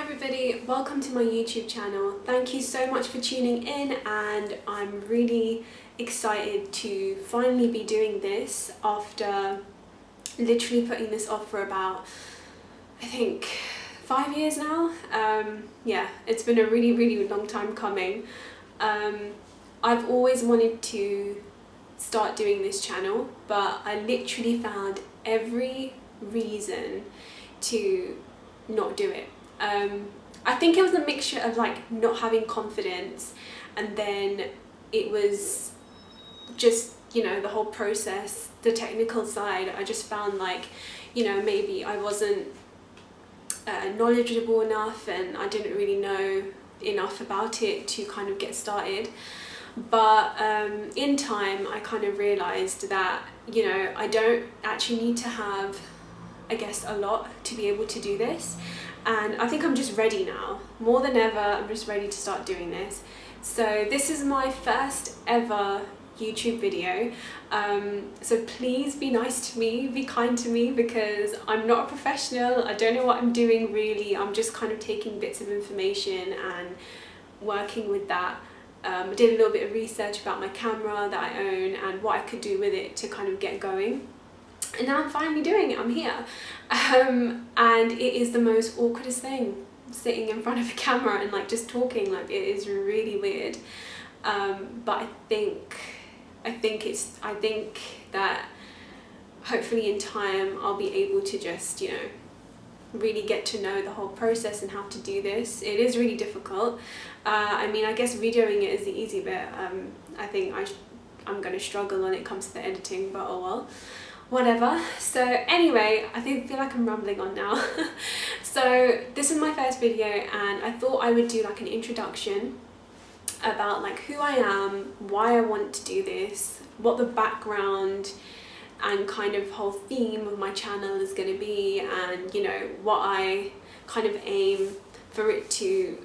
everybody, welcome to my YouTube channel. Thank you so much for tuning in, and I'm really excited to finally be doing this after literally putting this off for about, I think, 5 years now. Yeah, it's been a really long time coming. I've always wanted to start doing this channel, but I literally found every reason to not do it. I think it was a mixture of like not having confidence, and then it was just, you know, the whole process, the technical side. I just found like, you know, maybe I wasn't knowledgeable enough and I didn't really know enough about it to kind of get started. But in time I kind of realized that, you know, I don't actually need to have, I guess, a lot to be able to do this. And I think I'm just ready now, more than ever. I'm just ready to start doing this. So this is my first ever YouTube video, so please be nice to me, be kind to me, because I'm not a professional. I don't know what I'm doing really. I'm just kind of taking bits of information and working with that. I did a little bit of research about my camera that I own and what I could do with it to kind of get going. And now I'm finally doing it, I'm here. And it is the most awkwardest thing, sitting in front of a camera and like just talking. Like, it is really weird. But I think that hopefully in time I'll be able to just, you know, really get to know the whole process and how to do this. It is really difficult. I mean, I guess videoing it is the easy bit. I think I'm gonna struggle when it comes to the editing, but oh well. Whatever. So anyway, I feel like I'm rambling on now. So this is my first video, and I thought I would do like an introduction about like who I am, why I want to do this, what the background and kind of whole theme of my channel is going to be, and, you know, what I kind of aim for it to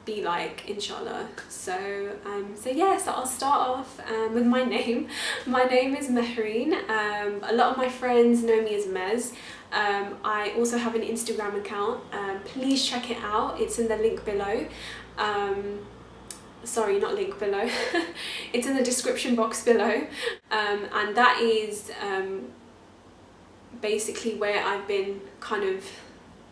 be like, inshallah. So yeah, so I'll start off with my name. My name is Mehreen. A lot of my friends know me as Mez. I also have an Instagram account. Please check it out, it's in the link below. Sorry, not link below. It's in the description box below. And that is basically where I've been kind of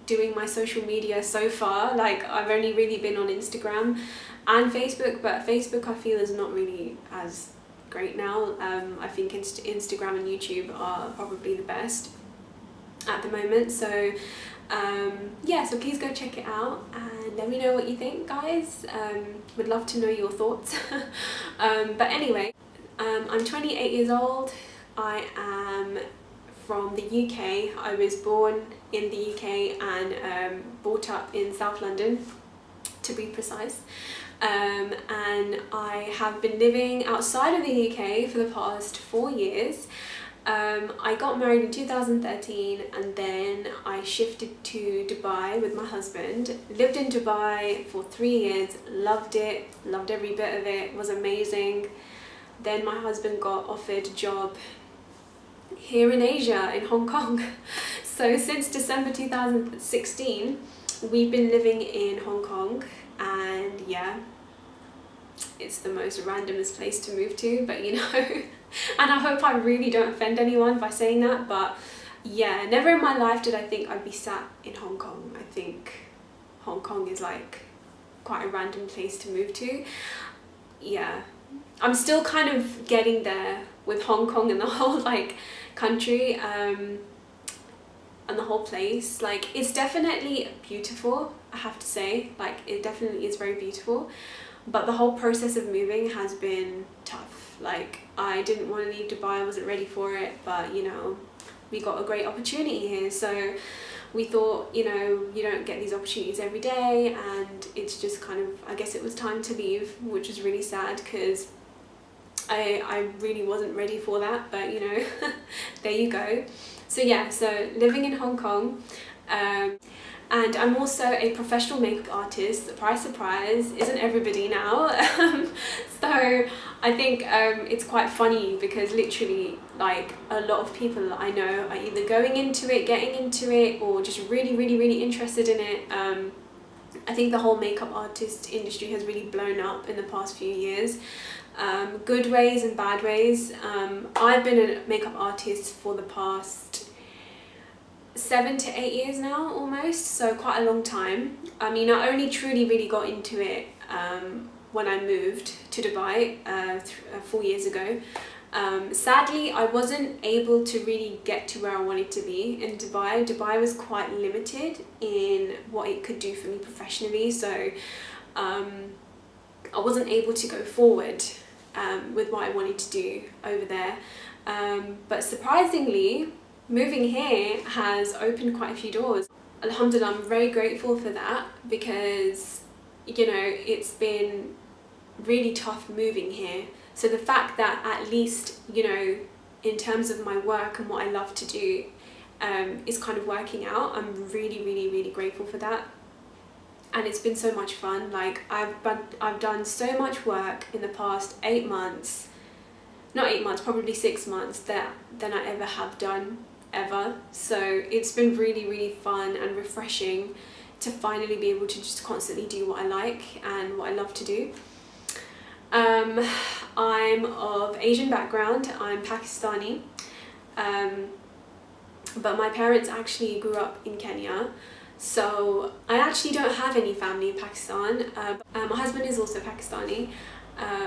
doing my social media so far. Like, I've only really been on Instagram and Facebook, but Facebook I feel is not really as great now. I think Instagram and YouTube are probably the best at the moment. So yeah, so please go check it out and let me know what you think, guys. Would love to know your thoughts. But anyway, I'm 28 years old. I am from the UK. I was born in the UK and brought up in South London, to be precise. And I have been living outside of the UK for the past 4 years. I got married in 2013, and then I shifted to Dubai with my husband. Lived in Dubai for 3 years, loved it, loved every bit of it, was amazing. Then my husband got offered a job here in Asia, in Hong Kong. So since December 2016, we've been living in Hong Kong, and yeah, it's the most randomest place to move to, but you know. And I hope I really don't offend anyone by saying that, but yeah, never in my life did I think I'd be sat in Hong Kong. I think Hong Kong is like quite a random place to move to. Yeah, I'm still kind of getting there with Hong Kong and the whole like country, and the whole place. Like, it's definitely beautiful, I have to say. Like, it definitely is very beautiful, but the whole process of moving has been tough. Like, I didn't want to leave Dubai, I wasn't ready for it, but you know, we got a great opportunity here. So we thought, you know, you don't get these opportunities every day, and it's just kind of, I guess it was time to leave, which is really sad because I really wasn't ready for that, but you know, there you go. So yeah, so living in Hong Kong, and and I'm also a professional makeup artist. Surprise, surprise, isn't everybody now? So I think it's quite funny because literally like a lot of people I know are either going into it, getting into it, or just really interested in it. I think the whole makeup artist industry has really blown up in the past few years. Good ways and bad ways. I've been a makeup artist for the past 7 to 8 years now almost, so quite a long time. I mean, I only truly really got into it when I moved to Dubai 4 years ago. Sadly, I wasn't able to really get to where I wanted to be in Dubai. Dubai was quite limited in what it could do for me professionally, so I wasn't able to go forward with what I wanted to do over there. But surprisingly, moving here has opened quite a few doors. Alhamdulillah, I'm very grateful for that because, you know, it's been really tough moving here. So the fact that at least, you know, in terms of my work and what I love to do is kind of working out, I'm really grateful for that. And it's been so much fun. Like I've done so much work in the past 8 months, not 8 months, probably 6 months than I ever have done ever. So it's been really fun and refreshing to finally be able to just constantly do what I like and what I love to do. I'm of Asian background. I'm Pakistani, but my parents actually grew up in Kenya. So I actually don't have any family in Pakistan. My husband is also Pakistani,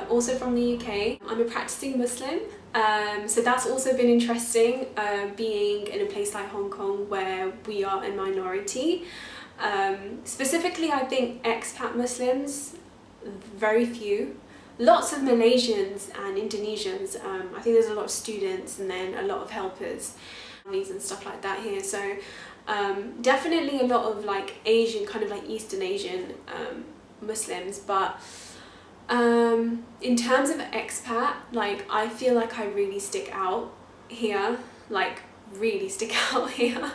also from the UK. I'm a practicing Muslim, so that's also been interesting, being in a place like Hong Kong where we are a minority. Specifically, I think expat Muslims, very few. Lots of Malaysians and Indonesians. I think there's a lot of students and then a lot of helpers and stuff like that here. So definitely a lot of like Asian, kind of like Eastern Asian Muslims, but in terms of expat, like I feel like I really stick out here, like really stick out here.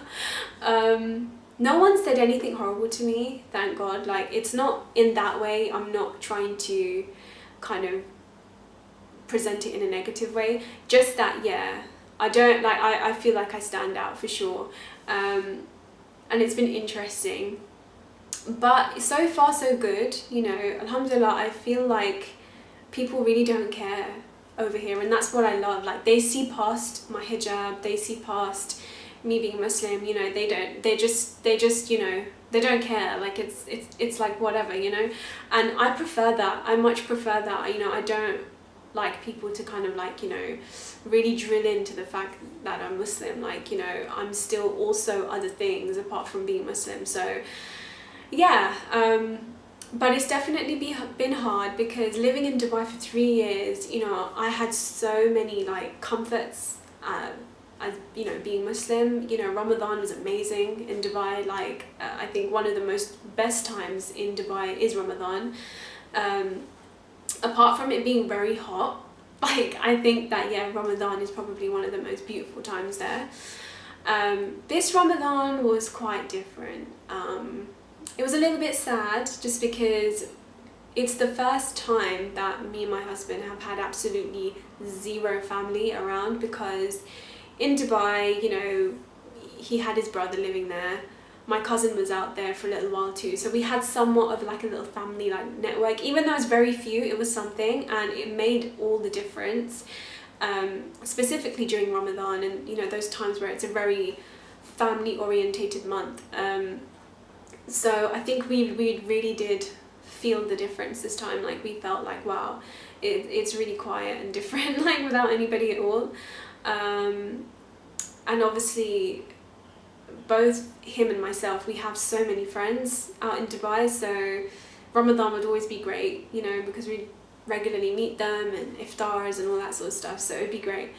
No one said anything horrible to me, thank God. Like it's not in that way. I'm not trying to kind of present it in a negative way, just that, yeah, I don't like, I feel like I stand out for sure. And it's been interesting, but so far so good, you know, alhamdulillah. I feel like people really don't care over here, and that's what I love. Like they see past my hijab, they see past me being Muslim, you know, they just you know, they don't care. Like it's like whatever, you know. And I prefer that. I much prefer that. You know, I don't like people to kind of like, you know, really drill into the fact that I'm Muslim. Like, you know, I'm still also other things apart from being Muslim. So yeah, but it's definitely been hard because living in Dubai for 3 years, you know, I had so many like comforts as, you know, being Muslim. You know, Ramadan was amazing in Dubai. Like I think one of the best times in Dubai is Ramadan. Apart from it being very hot, like I think that, yeah, Ramadan is probably one of the most beautiful times there. This Ramadan was quite different. It was a little bit sad just because it's the first time that me and my husband have had absolutely zero family around, because in Dubai, you know, he had his brother living there. My cousin was out there for a little while too, so we had somewhat of like a little family like network. Even though it's very few, it was something, and it made all the difference, specifically during Ramadan and, you know, those times where it's a very family orientated month. So I think we really did feel the difference this time. Like we felt like, wow, it's really quiet and different, like without anybody at all. And obviously both him and myself, we have so many friends out in Dubai, so Ramadan would always be great, you know, because we regularly meet them and iftars and all that sort of stuff, so it'd be great.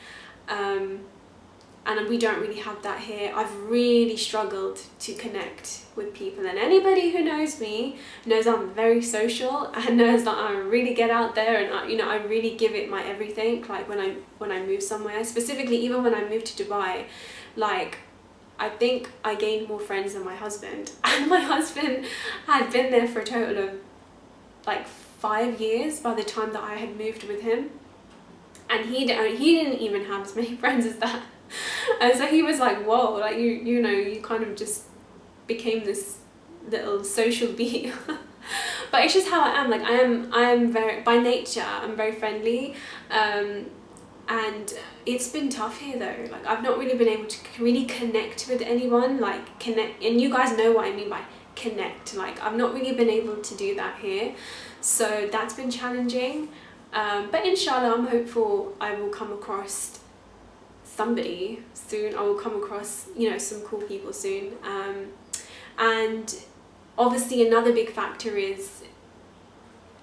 And we don't really have that here. I've really struggled to connect with people, and anybody who knows me knows I'm very social and knows that I really get out there, and you know, I really give it my everything. Like when I move somewhere, specifically even when I moved to Dubai, like I think I gained more friends than my husband, and my husband had been there for a total of like 5 years by the time that I had moved with him, and he didn't even have as many friends as that. And so he was like, whoa, like you know, you kind of just became this little social bee. But it's just how I am. Like I am very, by nature I'm very friendly, and it's been tough here though. Like I've not really been able to really connect with anyone, like connect, and you guys know what I mean by connect. Like I've not really been able to do that here, so that's been challenging. But inshallah, I'm hopeful I will come across somebody soon. I will come across, you know, some cool people soon. And obviously another big factor is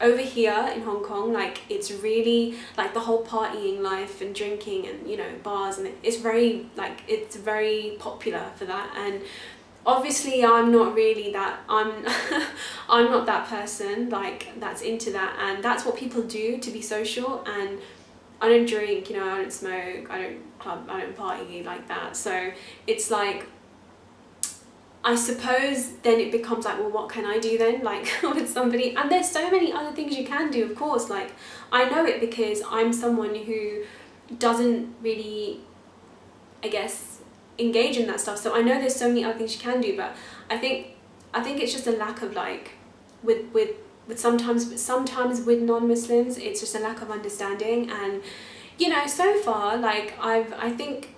over here in Hong Kong, like it's really like the whole partying life and drinking and, you know, bars, and it's very like, it's very popular for that. And obviously I'm not really that, I'm not that person like that's into that, and that's what people do to be social. And I don't drink, you know, I don't smoke, I don't club, I don't party like that. So it's like, I suppose then it becomes like, well, what can I do then, like with somebody? And there's so many other things you can do, of course. Like I know it because I'm someone who doesn't really, I guess, engage in that stuff. So I know there's so many other things you can do, but I think it's just a lack of like, with sometimes with non-Muslims, it's just a lack of understanding. And you know, so far, like I think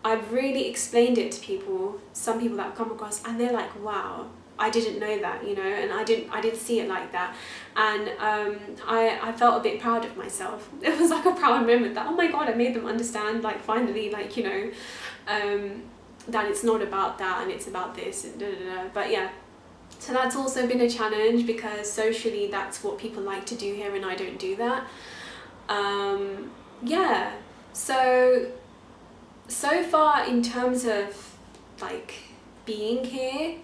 I've really explained it to people, some people that I've come across, and they're like, wow, I didn't know that, you know, and I didn't see it like that. And I felt a bit proud of myself. It was like a proud moment that, oh my god, I made them understand, like finally, like, you know, that it's not about that and it's about this and da da da. But yeah, so that's also been a challenge because socially that's what people like to do here and I don't do that. Yeah, so far in terms of like being here,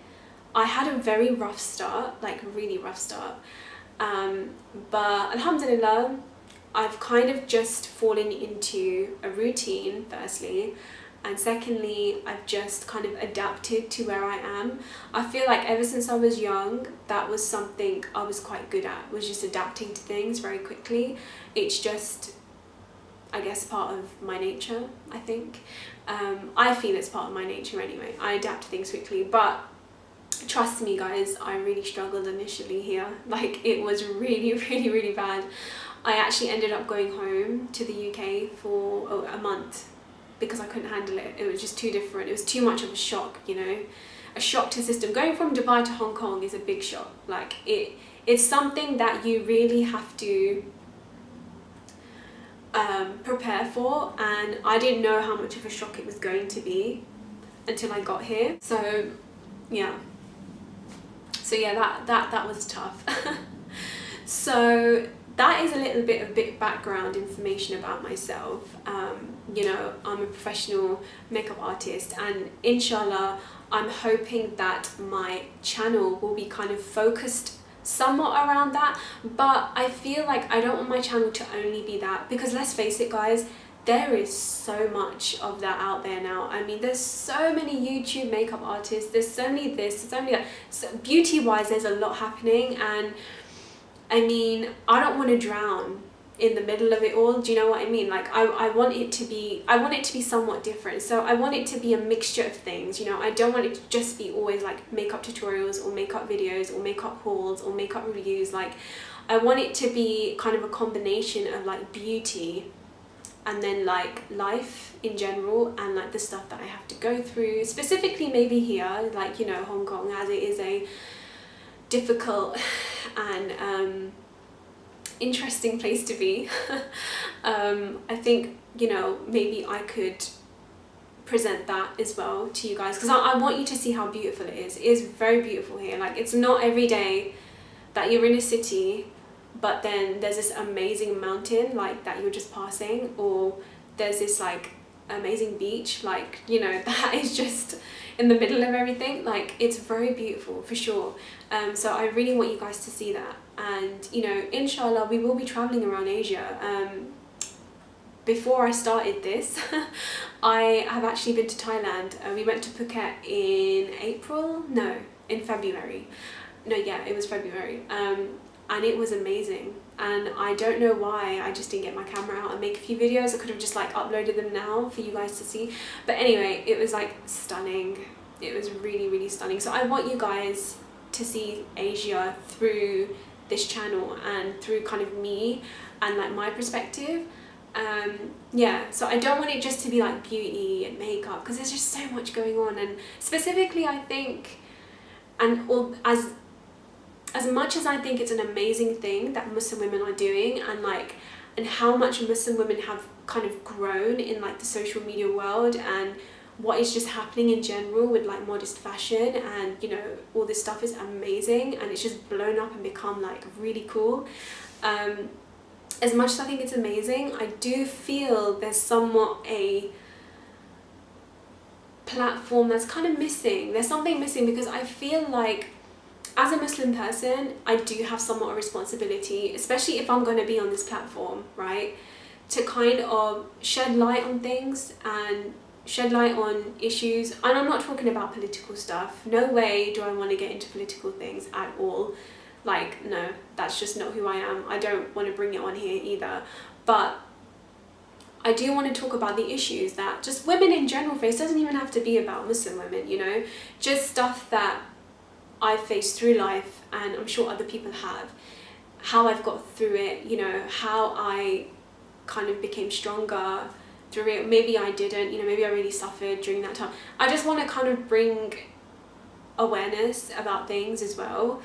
I had a very rough start, like really rough start, but alhamdulillah, I've kind of just fallen into a routine firstly, and secondly I've just kind of adapted to where I am. I feel like ever since I was young, that was something I was quite good at, was just adapting to things very quickly. It's just, I guess, part of my nature, I think. I feel it's part of my nature anyway. I adapt to things quickly, but trust me guys, I really struggled initially here. Like it was really, really, really bad. I actually ended up going home to the UK for a month because I couldn't handle it. It was just too different. It was too much of a shock, you know, a shock to the system. Going from Dubai to Hong Kong is a big shock. Like it's something that you really have to prepare for, and I didn't know how much of a shock it was going to be until I got here. So yeah, that was tough. So that is a little bit of background information about myself. You know, I'm a professional makeup artist, and inshallah I'm hoping that my channel will be kind of focused somewhat around that, but I feel like I don't want my channel to only be that, because let's face it guys, there is so much of that out there now. I mean, there's so many YouTube makeup artists, there's so many this, there's so many that. So beauty wise there's a lot happening, and I mean, I don't want to drown in the middle of it all, do you know what I mean? Like I want it to be somewhat different. So I want it to be a mixture of things, you know. I don't want it to just be always like makeup tutorials or makeup videos or makeup hauls or makeup reviews. Like I want it to be kind of a combination of like beauty and then like life in general, and like the stuff that I have to go through, specifically maybe here, like, you know, Hong Kong, as it is a difficult and interesting place to be. I think, you know, maybe I could present that as well to you guys, because I want you to see how beautiful it is. It is very beautiful here. Like it's not every day that you're in a city but then there's this amazing mountain like that you're just passing, or there's this like amazing beach, like, you know, that is just in the middle of everything. Like it's very beautiful for sure. So I really want you guys to see that, and you know, inshallah we will be traveling around Asia. before I started this, I have actually been to Thailand. We went to Phuket in February. No, yeah, it was February. And it was amazing. And I don't know why I just didn't get my camera out and make a few videos. I could have just like uploaded them now for you guys to see. But anyway, it was like stunning. It was really, really stunning. So I want you guys to see Asia through this channel and through kind of me and like my perspective. Yeah, so I don't want it just to be like beauty and makeup, because there's just so much going on. And specifically I think, and all, as much as I think it's an amazing thing that Muslim women are doing, and how much Muslim women have kind of grown in like the social media world, and what is just happening in general with like modest fashion, and you know, all this stuff is amazing, and it's just blown up and become like really cool. As much as I think it's amazing, I do feel there's somewhat a platform that's kind of missing. There's something missing, because I feel like as a Muslim person, I do have somewhat a responsibility, especially if I'm going to be on this platform, right, to kind of shed light on things and shed light on issues. And I'm not talking about political stuff. No way do I want to get into political things at all. Like, no, that's just not who I am. I don't want to bring it on here either. But I do want to talk about the issues that just women in general face. It doesn't even have to be about Muslim women, you know, just stuff that I've faced through life, and I'm sure other people have, how I've got through it, you know, how I kind of became stronger through it. Maybe I didn't, you know, maybe I really suffered during that time. I just want to kind of bring awareness about things as well.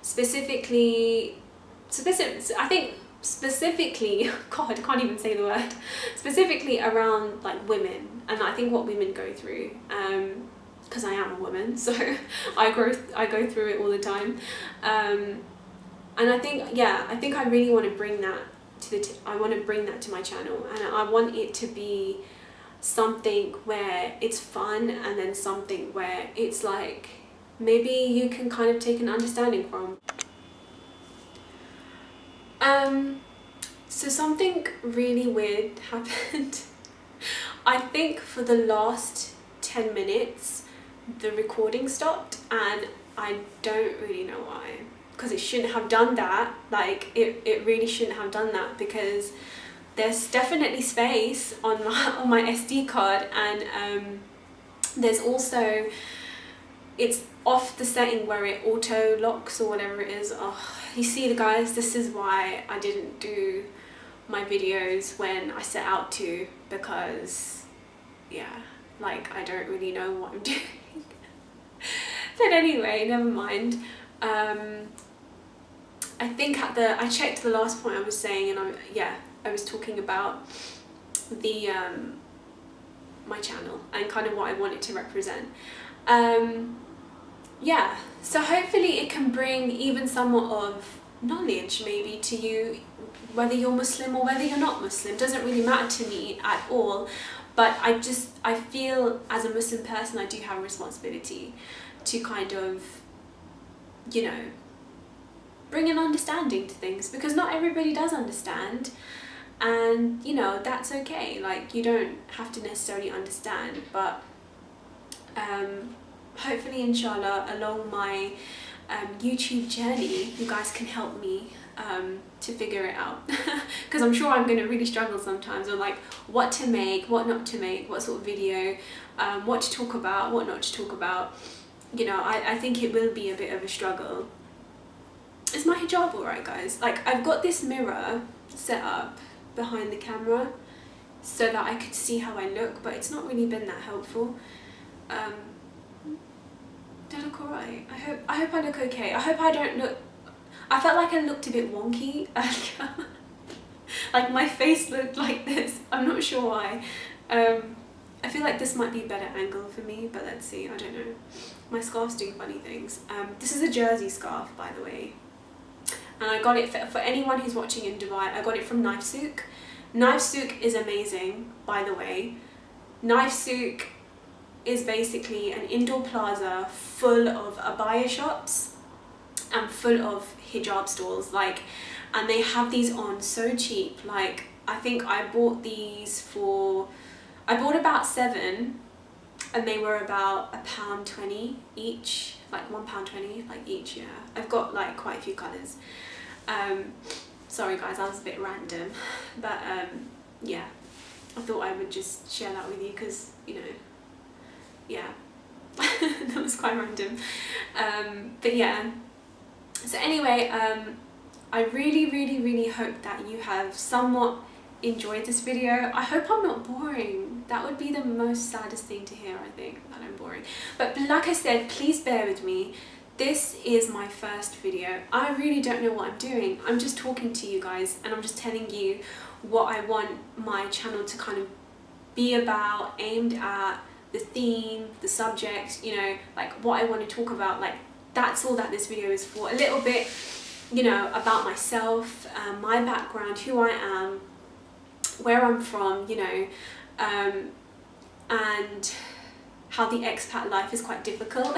Specifically, I think specifically, God, I can't even say the word, specifically around like women, and I think what women go through, because I am a woman, so I go through it all the time, and I think, yeah, I think I really want to bring that to I want to bring that to my channel, and I want it to be something where it's fun, and then something where it's like maybe you can kind of take an understanding from. So something really weird happened. I think for the last 10 minutes the recording stopped, and I don't really know why, because it shouldn't have done that. Like it really shouldn't have done that, because there's definitely space on my SD card, and there's also, it's off the setting where it auto locks or whatever it is. Oh, you see, guys, this is why I didn't do my videos when I set out to, because yeah, like I don't really know what I'm doing. But anyway, never mind. I think I checked the last point I was saying, and I was talking about the my channel and kind of what I want it to represent. Yeah, so hopefully it can bring even somewhat of knowledge maybe to you, whether you're Muslim or whether you're not Muslim. Doesn't really matter to me at all, but I feel as a Muslim person I do have a responsibility to kind of, you know, bring an understanding to things, because not everybody does understand, and you know, that's okay. Like, you don't have to necessarily understand, but hopefully, inshallah, along my YouTube journey, you guys can help me to figure it out, because I'm sure I'm going to really struggle sometimes on like what to make, what not to make, what sort of video, what to talk about, what not to talk about. You know, I think it will be a bit of a struggle. Is my hijab alright, guys? Like, I've got this mirror set up behind the camera so that I could see how I look, but it's not really been that helpful. Do I look alright? I hope I look okay. I hope I don't look... I felt like I looked a bit wonky earlier. Like, my face looked like this. I'm not sure why. I feel like this might be a better angle for me, but let's see. I don't know. My scarf's doing funny things. This is a jersey scarf, by the way. And I got it for anyone who's watching in Dubai. I got it from Knife Souk. Knife Souk is amazing, by the way. Knife Souk is basically an indoor plaza full of abaya shops and full of hijab stalls, like, and they have these on so cheap. Like, I think I bought these for, I bought about 7 and they were about £1.20 each, like £1.20 like each, yeah. I've got like quite a few colours. Sorry guys, that was a bit random, but yeah, I thought I would just share that with you because, you know, yeah, that was quite random. But yeah, so anyway, I really hope that you have somewhat enjoyed this video. I hope I'm not boring. That would be the most saddest thing to hear, I think, that I'm boring. But like I said, please bear with me. This is my first video. I really don't know what I'm doing. I'm just talking to you guys and I'm just telling you what I want my channel to kind of be about, aimed at, the theme, the subject, you know, like what I want to talk about. Like, that's all that this video is for. A little bit, you know, about myself, my background, who I am, where I'm from, you know, and how the expat life is quite difficult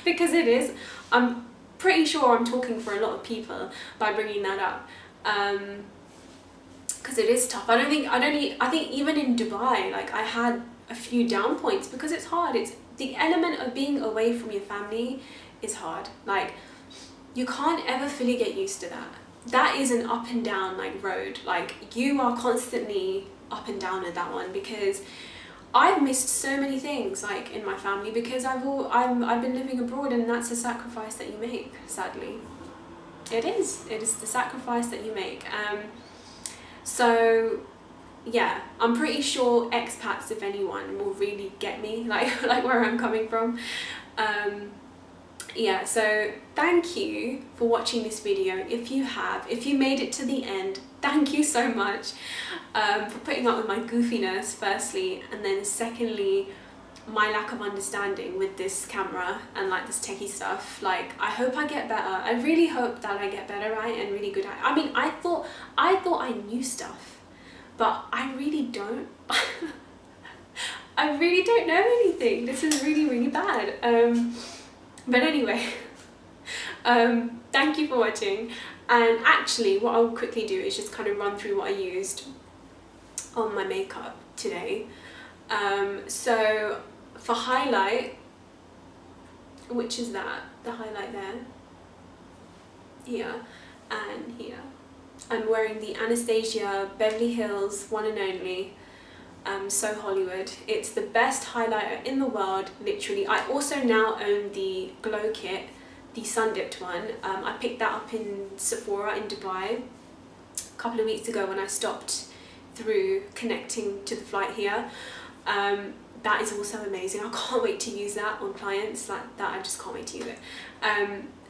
because it is. I'm pretty sure I'm talking for a lot of people by bringing that up, because it is tough. I think even in Dubai, like, I had a few down points because it's hard. It's the element of being away from your family is hard. Like, you can't ever fully get used to that. That is an up and down like road. Like, you are constantly up and down at that one, because I've missed so many things like in my family because I've been living abroad, and that's a sacrifice that you make, sadly. It is the sacrifice that you make. So yeah, I'm pretty sure expats, if anyone, will really get me, like where I'm coming from. Yeah, so thank you for watching this video. If you made it to the end, thank you so much for putting up with my goofiness, firstly, and then secondly, my lack of understanding with this camera and like this techie stuff. Like, I hope I get better. I really hope that I get better, right, and really good at it. I mean, I thought I knew stuff, but I really don't. I really don't know anything. This is really bad. But anyway, thank you for watching. And actually, what I'll quickly do is just kind of run through what I used on my makeup today. So for highlight, which is that, the highlight there, here and here, I'm wearing the Anastasia Beverly Hills One and Only So Hollywood. It's the best highlighter in the world, literally. I also now own the Glow Kit, the sun dipped one. I picked that up in Sephora in Dubai a couple of weeks ago when I stopped through connecting to the flight here. That is also amazing. I can't wait to use that on clients like that. I just can't wait to use it.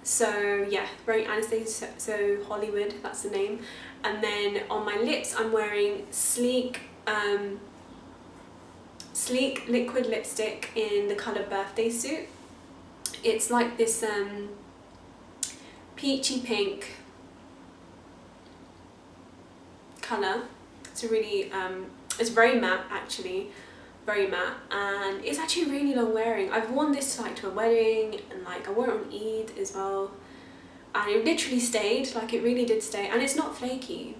So yeah, wearing Anastasia So Hollywood, that's the name. And then on my lips, I'm wearing Sleek liquid lipstick in the colour Birthday Suit. It's like this peachy pink colour. It's a really it's very matte, actually, very matte, and it's actually really long wearing. I've worn this like to a wedding, and like I wore it on Eid as well, and it literally stayed, like it really did stay, and it's not flaky.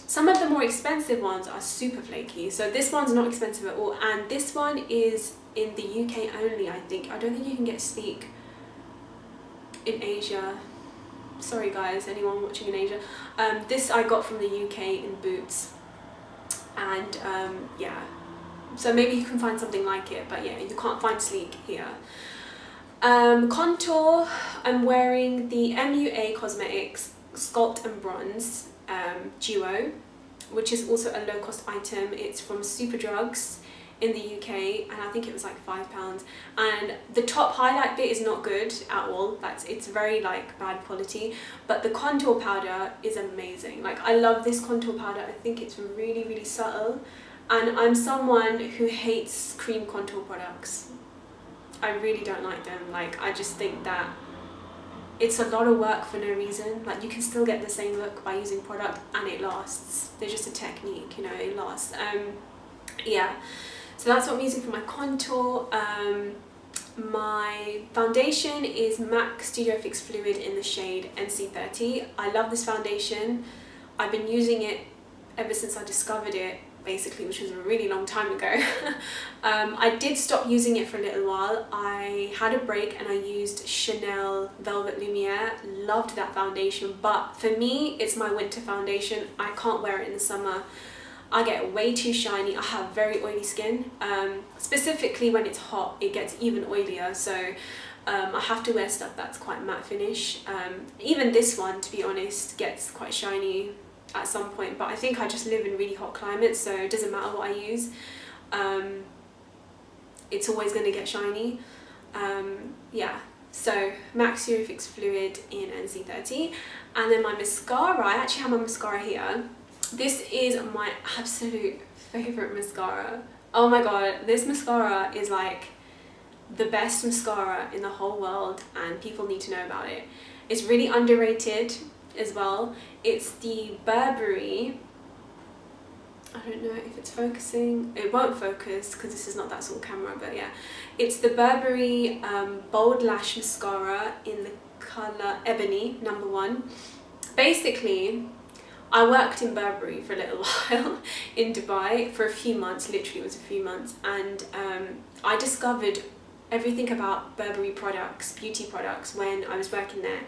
Some of the more expensive ones are super flaky, so this one's not expensive at all, and this one is in the UK only, I think. I don't think you can get Sleek in Asia. Sorry guys, anyone watching in Asia. This I got from the UK in Boots, and yeah, so maybe you can find something like it, but yeah, you can't find Sleek here. Contour, I'm wearing the MUA Cosmetics Sculpt and Bronze Duo, which is also a low-cost item. It's from Superdrugs in the UK, and I think it was like £5. And the top highlight bit is not good at all. It's very like bad quality, but the contour powder is amazing. Like, I love this contour powder. I think it's really subtle, and I'm someone who hates cream contour products. I really don't like them. Like, I just think that it's a lot of work for no reason. Like, you can still get the same look by using product, and it lasts. There's just a technique, you know, it lasts. Yeah, so that's what I'm using for my contour. My foundation is MAC Studio Fix Fluid in the shade NC30. I love this foundation. I've been using it ever since I discovered it, basically, which was a really long time ago. I did stop using it for a little while. I had a break and I used Chanel Velvet Lumiere. Loved that foundation, but for me it's my winter foundation. I can't wear it in the summer. I get way too shiny. I have very oily skin. Specifically when it's hot, it gets even oilier, so I have to wear stuff that's quite matte finish. Even this one, to be honest, gets quite shiny at some point, but I think I just live in really hot climates, so it doesn't matter what I use. It's always going to get shiny. Yeah, so MAC Fix Fluid in NC30. And then my mascara, I actually have my mascara here. This is my absolute favourite mascara. Oh my god, this mascara is like the best mascara in the whole world, and people need to know about it. It's really underrated as well. It's the Burberry, I don't know if it's focusing, it won't focus because this is not that sort of camera, but yeah, it's the Burberry Bold Lash Mascara in the colour Ebony #1. Basically, I worked in Burberry for a little while in Dubai for a few months, literally it was a few months, and I discovered everything about Burberry products, beauty products, when I was working there.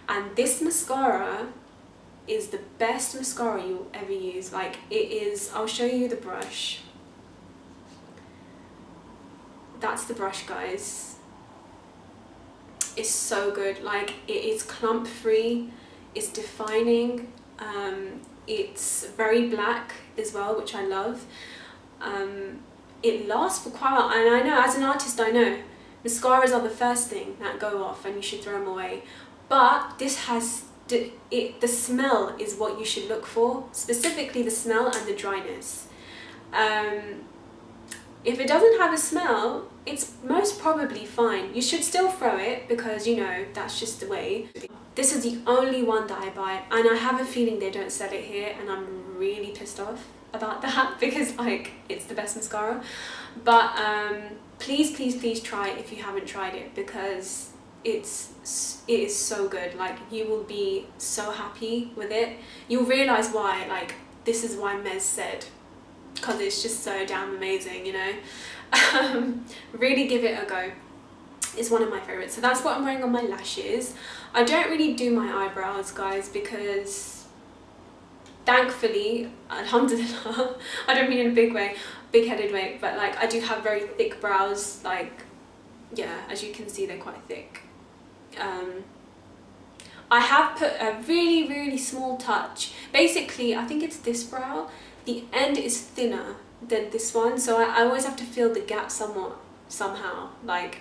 And this mascara is the best mascara you'll ever use. Like, it is, I'll show you the brush. That's the brush, guys. It's so good. Like, it is clump free, it's defining, it's very black as well, which I love. It lasts for quite a while, and I know, as an artist, I know mascaras are the first thing that go off and you should throw them away, but this has the smell is what you should look for, specifically the smell and the dryness. If it doesn't have a smell, it's most probably fine. You should still throw it because, you know, that's just the way. This is the only one that I buy, and I have a feeling they don't sell it here, and I'm really pissed off about that because, like, it's the best mascara. But please, please, please try it if you haven't tried it, because it is so good. Like, you will be so happy with it. You'll realize why, like, this is why Mez said, because it's just so damn amazing, you know. Really give it a go. It's one of my favorites. So that's what I'm wearing on my lashes. I don't really do my eyebrows, guys, because thankfully, alhamdulillah, I don't mean in a big way, big-headed way, but like, I do have very thick brows. Like, yeah, as you can see, they're quite thick. I have put a really, really small touch. Basically, I think it's this brow. The end is thinner than this one, so I always have to fill the gap somewhat, somehow. Like,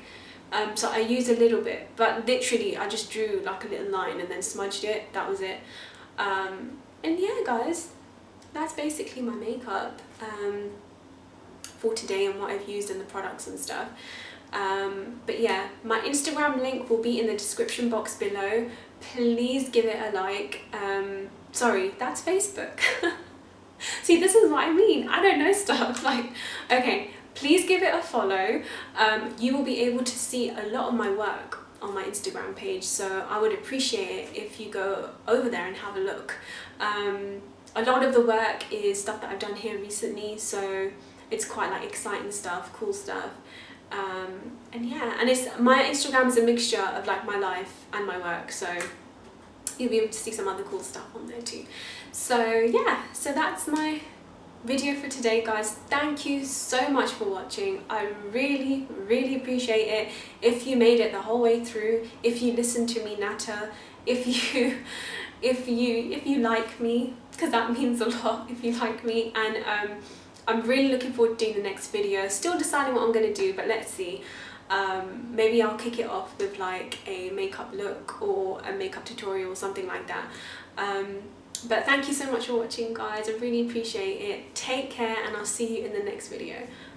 so I use a little bit, but literally I just drew like a little line and then smudged it. That was it. And yeah, guys, that's basically my makeup for today and what I've used in the products and stuff. But yeah, my Instagram link will be in the description box below. Please give it a like. Sorry, that's Facebook. See, this is what I mean. I don't know stuff. Like, okay, please give it a follow. You will be able to see a lot of my work on my Instagram page, so I would appreciate it if you go over there and have a look. A lot of the work is stuff that I've done here recently, so it's quite like exciting stuff, cool stuff. And yeah, and my Instagram is a mixture of like my life and my work, so you'll be able to see some other cool stuff on there too. So yeah, so that's my video for today, guys. Thank you so much for watching. I really, really appreciate it. If you made it the whole way through, if you listened to me natter, if you like me, because that means a lot, if you like me. And I'm really looking forward to doing the next video. Still deciding what I'm going to do, but let's see. Maybe I'll kick it off with like a makeup look or a makeup tutorial or something like that. But thank you so much for watching, guys. I really appreciate it. Take care, and I'll see you in the next video.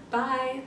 Bye.